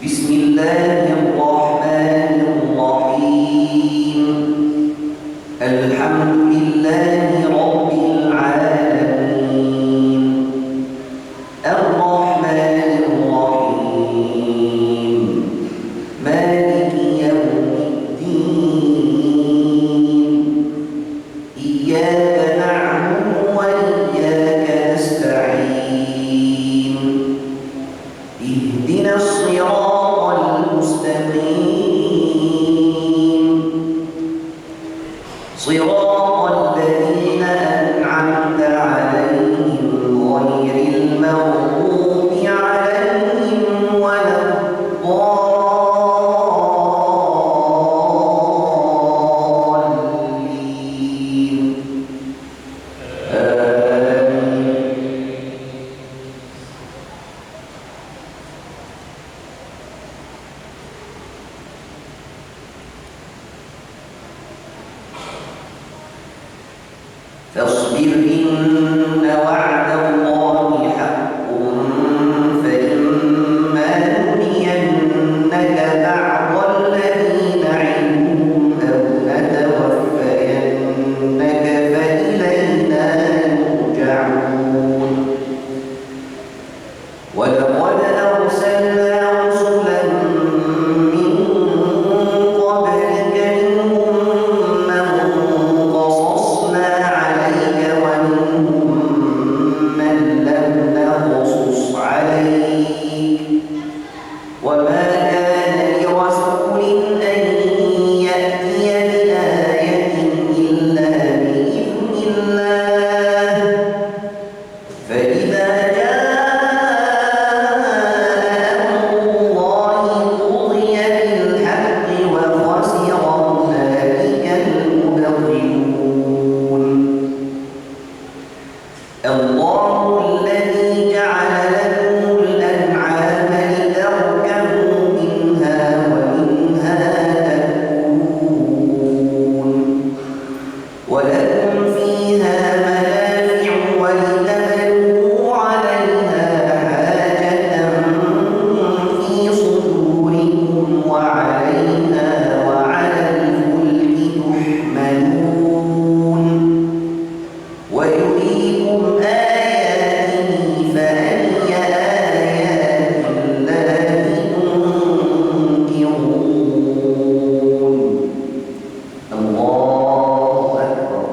بسم الله الرحمن الرحيم. الحمد لله رب العالمين. الرحمن الرحيم مالك يوم الدين. إياك نعبد وإياك نستعين. اهدنا الصراط المستقيم صراط الذين أنعمت عليهم غير المغضوب عليهم ولا الضالين. فاصبر إن وعد الله حق فإما نرينك بعض الذي نعدهم أو نتوفينك فإلينا يرجعون. ولقد أرسلنا رسلا من قبلك منهم من قصصنا عليك ومنهم من لم نقصص عليك. وما كان لرسول أن يأتي بآية إلا بإذن الله. فإذا جاء أمر الله قضي بالحق وخسر هنالك المبطلون. الله الذي جعل لكم الأنعام لتركبوا منها ومنها تأكلون ولكم فيها منافع ولتبلغوا عليها حاجة في صدوركم وعليها وعلى الفلك تحملون. ويريكم آياته فأي آيات الله تنكرون. الله أكبر.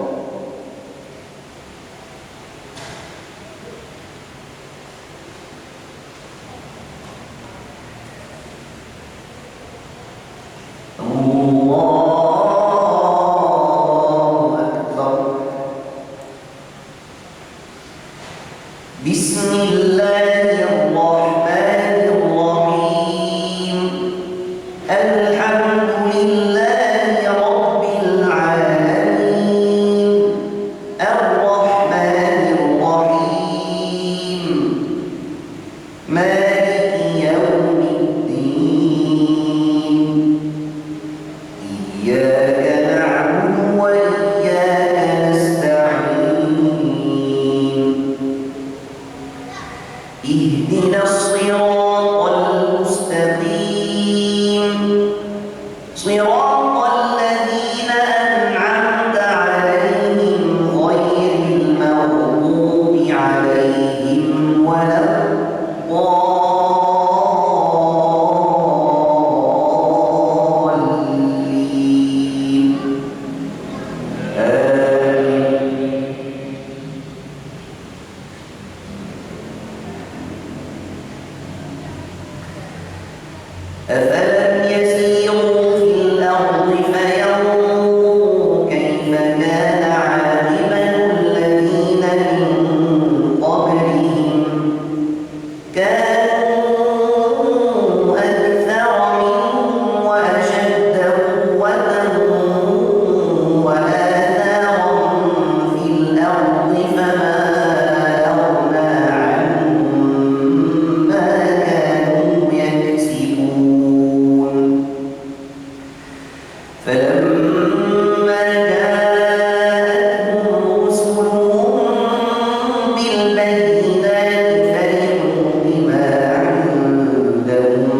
الله أكبر. بسم الله الرحمن الرحيم. الحمد لله رب العالمين. الرحمن الرحيم مالك يوم الدين. إياك نعبد وإياك نستعين. اهدنا الصراط المستقيم صراط الذين أنعمت عليهم غير المغضوب عليهم ولا الضالين. آمين. أفلم يسيروا في الأرض فينظروا كيف كان عاقبة الذين من قبلهم. كانوا أكثر منهم وأشد قوة وآثارا في الأرض فما أغنى عنهم ما كانوا يكسبون. فلما جاءتهم رسلهم بالبينات فرحوا بما عندهم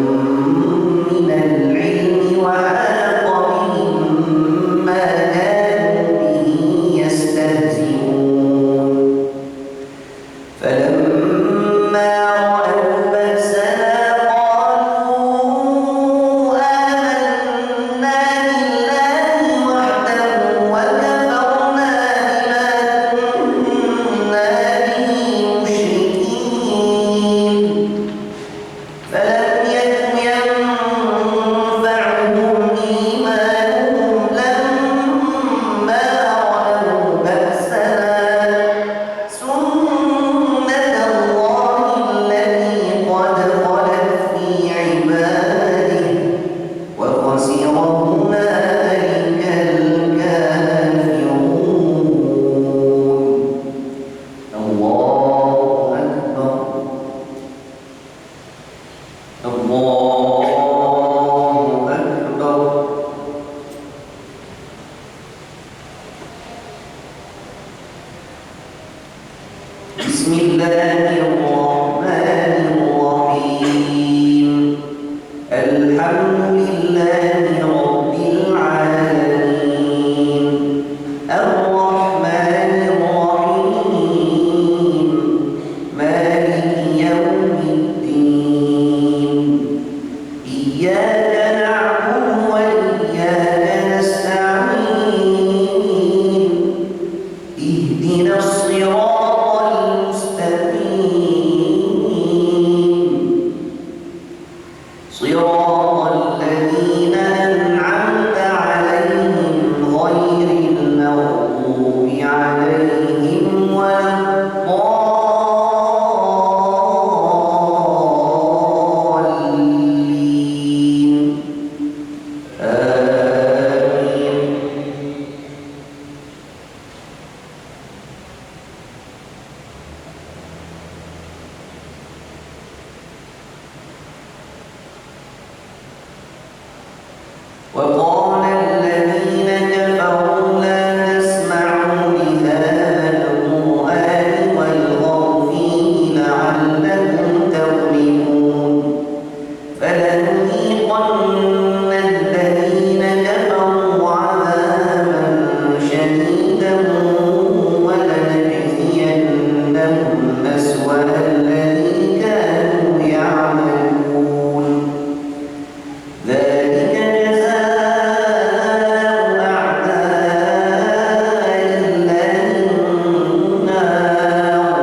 بسم الله الرحمن الرحيم الحمد لله رب العالمين الرحمن الرحيم مالك يوم الدين إياك نعبد وإياك نستعين اهدنا الصراط المستقيم صراط الذين أنعمت عليهم غير المغضوب عليهم ولا الضالين آمين. وقال الذين كفروا لا تسمعوا لهذا القرآن والغوا فيه لعلكم تغلبون فلنذيقن الذين كفروا عذابا شديدا ولنجزينهم أسوأ الذي كانوا يعملون ذلك جزاء أعداء الله النار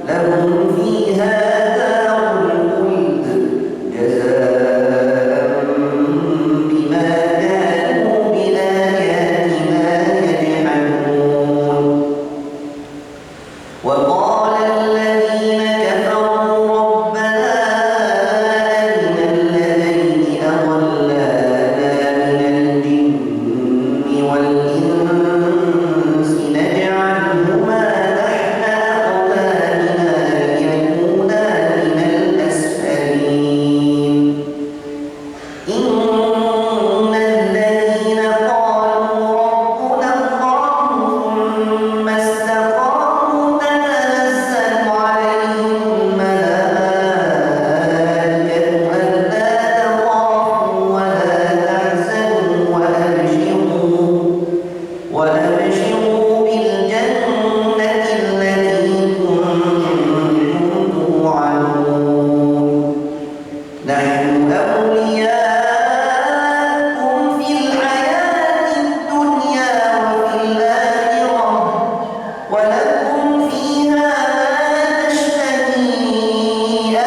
لهم فيها دار الخلد جزاء بما كانوا بآياتنا يجحدون وقال الذين كفروا ربنا أرنا الذين أضلانا من الجن والإنس نجعلهما تحت أقدامنا ليكونا من الأسفلين إن الذين قالوا ربنا الله ثم استقاموا تتنزل عليهم الملائكة ألا تخافوا ولا تحزنوا وأبشروا بالجنة التي كنتم توعدون نحن أولياؤكم في الحياة الدنيا وفي الآخرة ولكم فيها ما تشتهي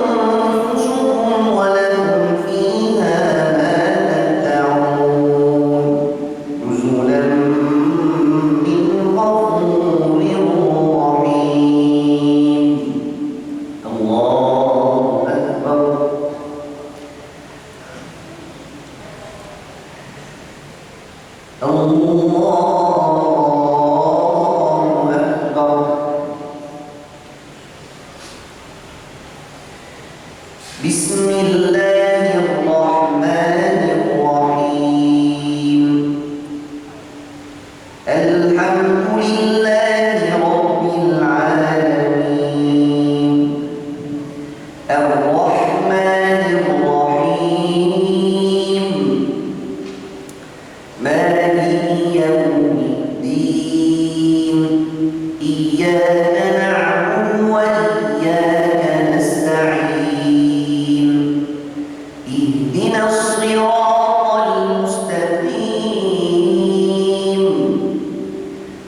أنفسكم ولكم فيها ما تدعون نزلا من غفور رحيم الله أكبر الله أكبر بسم الله الرحمن الرحيم الحمد لله رب العالمين الرحمن الرحيم مالك يوم الدين إياك نعبد وإياك نستعين اهدنا الصراط المستقيم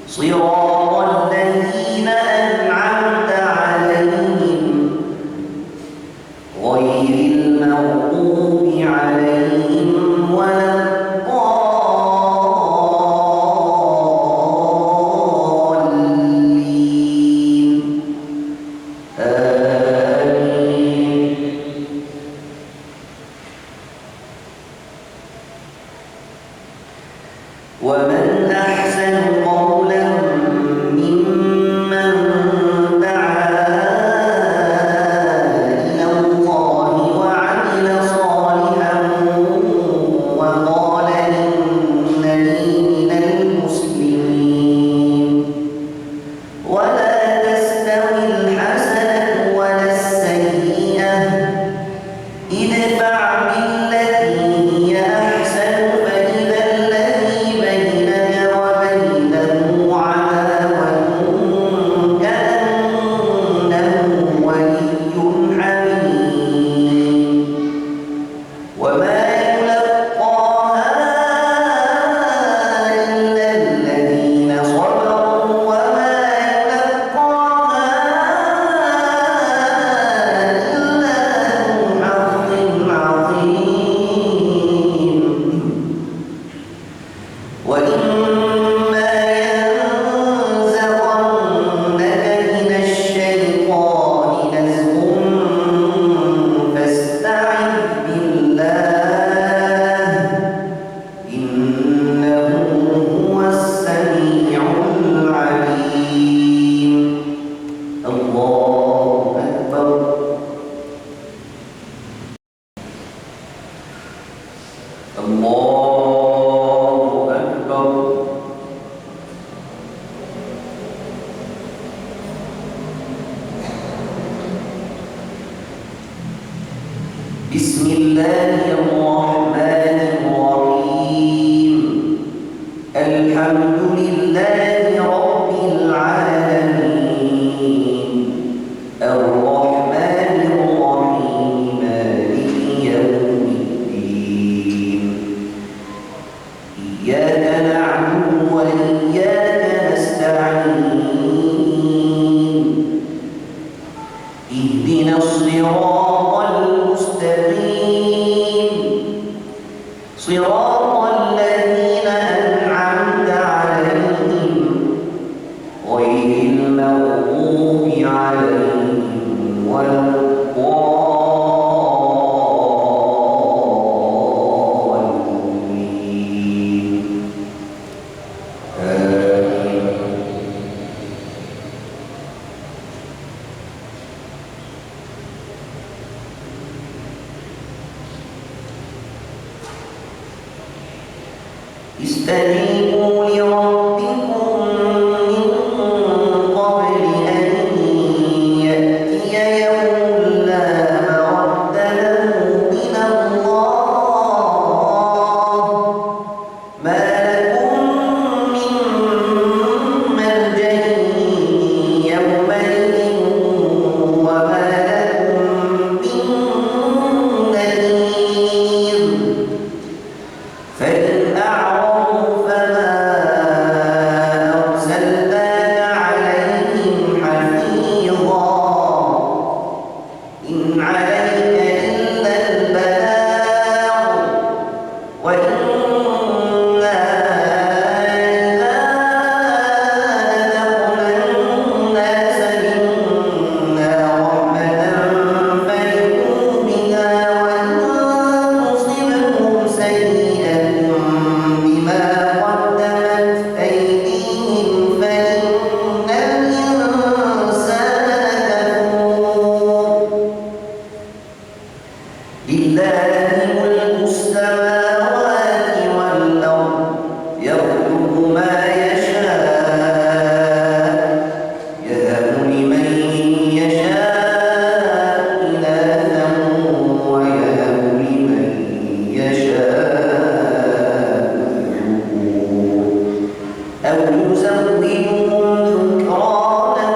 صراط الذين أنعمت عليهم غير المغضوب عليهم ولا الضالين آمين. ومن أحسن قولا ممن دعا إلى الله وعمل صالحا وقال إنني من المسلمين ولا تستوي وإما ينزغنك من الشيطان نزغ فاستعذ بالله إنه هو السميع العليم. الله أكبر. الله أكبر. بسم الله الرحمن الرحيم. الحمد لله رب العالمين الرحمن الرحيم مالك يوم الدين إياك نعبد وإياك نستعين اهدنا الصراط المستقيم صراط الذين أنعمت عليهم غير المغضوب عليهم ولا الضالين. آمين. استجيبوا لربكم من قبل أن يأتي يوم لا مرد له من الله ما لكم من ملجأ يومئذ وما لكم من نكير. فإن أعرضوا فما أرسلناك عليهم حفيظا إن عليك إلا البلاغ وإنا إذا أذقنا الناس منا رحمة فرحوا بها وإن تصبهم سيئة بما قدمت أيديهم فإن الإنسان كفور. لله ملك السماوات والأرض يخلق ما يشاء يهب لمن يشاء إناثا ويهب لمن يشاء الذكور أو يزوجهم ذكرانا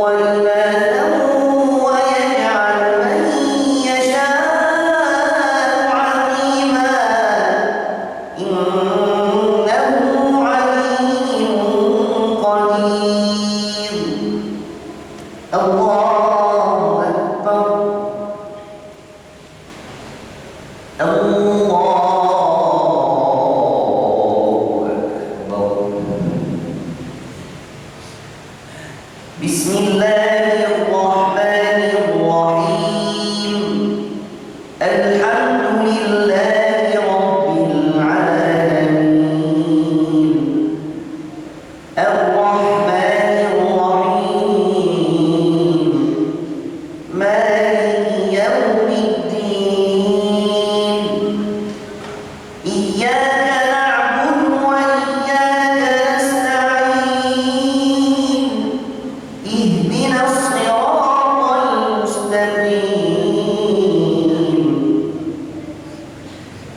وإناثا ويجعل من يشاء عقيما إنه عليم قدير. الله أكبر. الله أكبر. بسم الله الرحمن الرحيم. الحمد لله رب العالمين الرحمن الرحيم مالك يوم الدين إياك نعبد وإياك نستعين اهدنا الصراط المستقيم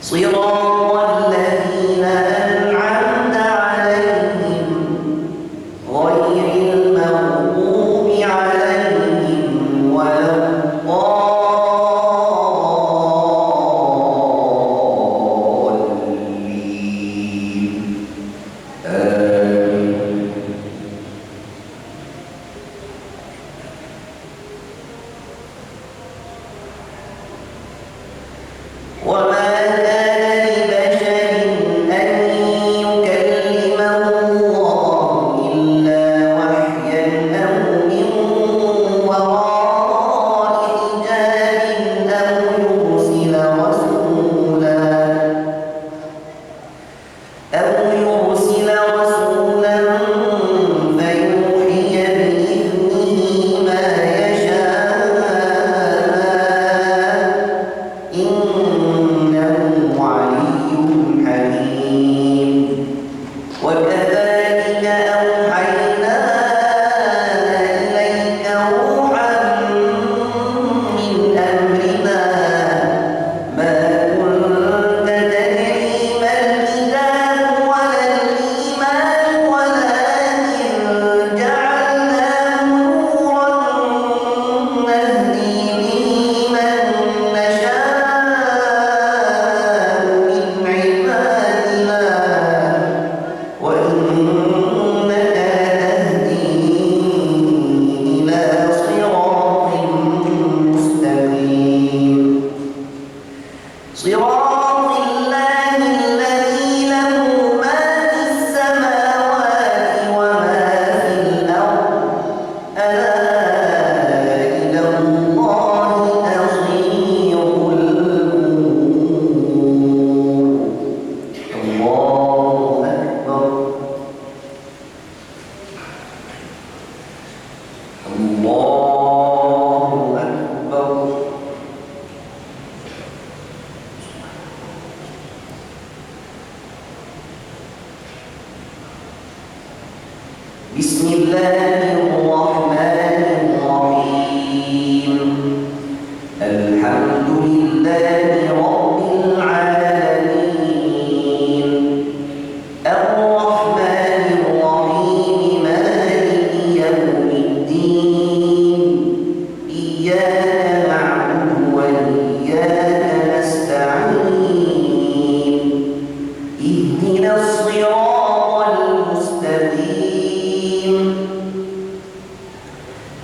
صراط الذين أنعمت عليهم غير المغضوب عليهم ولا الضالين. آمين. وما كان لبشر أن يكلمه وكذلك أوحينا إليك روحا من أمرنا ما كنت تدري ما الكتاب ولا الإيمان ولكن جعلناه نورا نهدي به من نشاء من عبادنا وإنك لتهدي إلى صراط مستقيم صراط الله الذي له ما في السماوات وما في الأرض ألا إلى الله تصير الأمور الله أكبر الله أكبر بسم الله الرحمن الرحيم الحمد لله رب العالمين الرحمن الرحيم مالك يوم الدين إياك نعبد وإياك نستعين اهدنا الصراط المستقيم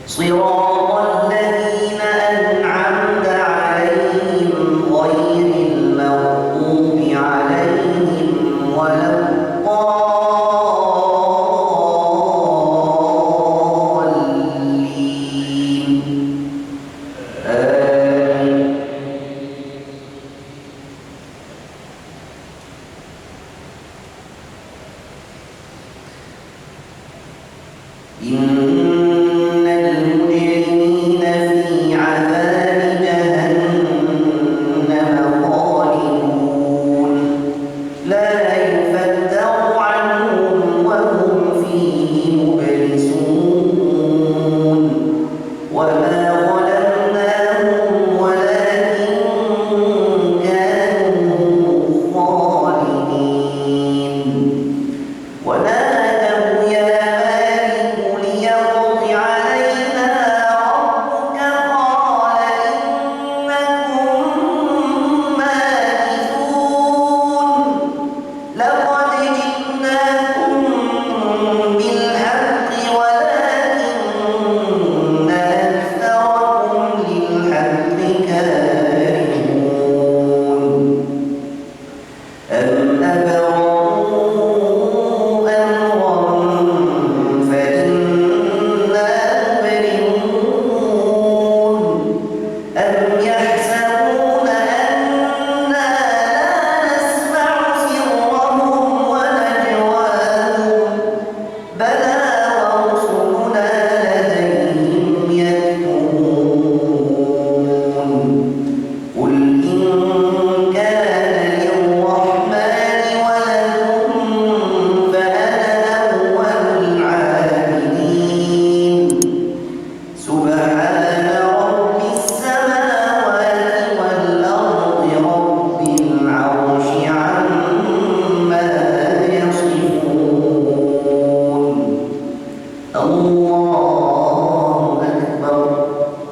صراط الذين أنعمت عليهم غير المغضوب عليهم ولا الضالين آمين إن